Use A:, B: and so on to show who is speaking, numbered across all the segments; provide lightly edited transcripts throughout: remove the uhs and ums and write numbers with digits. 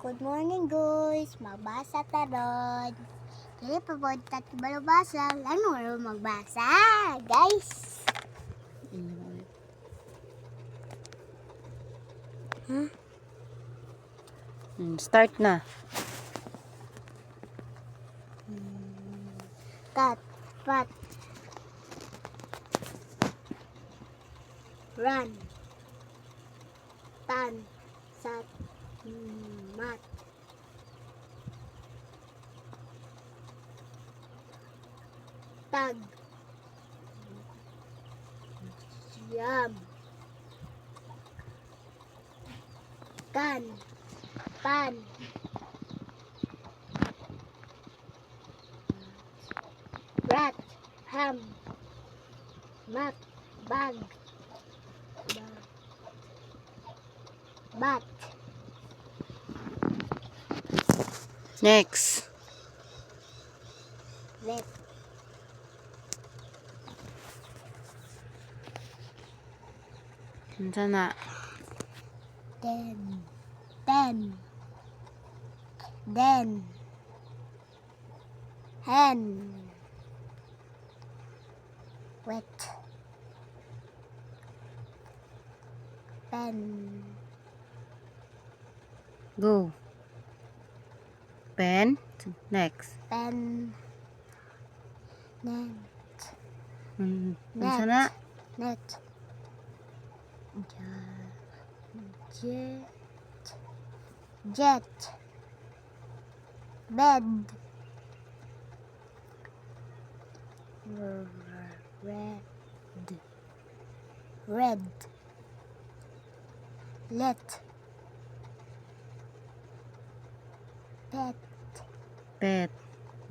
A: Good morning guys, magbasa taron. Dili pa po tayo balubasa, ano magbasa guys.
B: Start na.
A: Cat, pat, run, tan, sat, mat, tag, jam, kan, pan, rat, ham, mat, bag, bat.
B: Next.
A: Vet,
B: Unsa na?
A: den, hen, wet, pen,
B: Go. Pen. Next.
A: pen, net,
B: Unsa na?
A: net, jet, bed, red, let, pet,
B: Pet.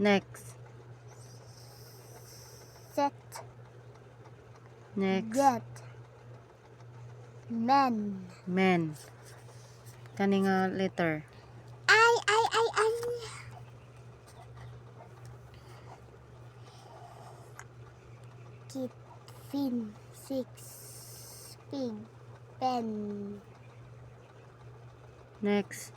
B: Next.
A: set,
B: Next.
A: get, men.
B: Men. Kaning letter.
A: Ay. Kit, fin, six, pig, pen,
B: Next.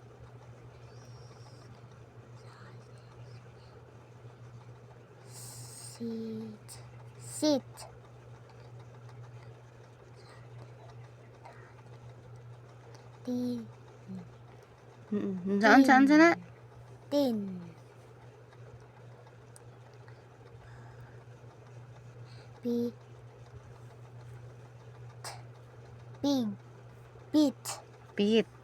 A: sit, tin,
B: Unsa na?
A: tin, pig, pit,
B: Pit.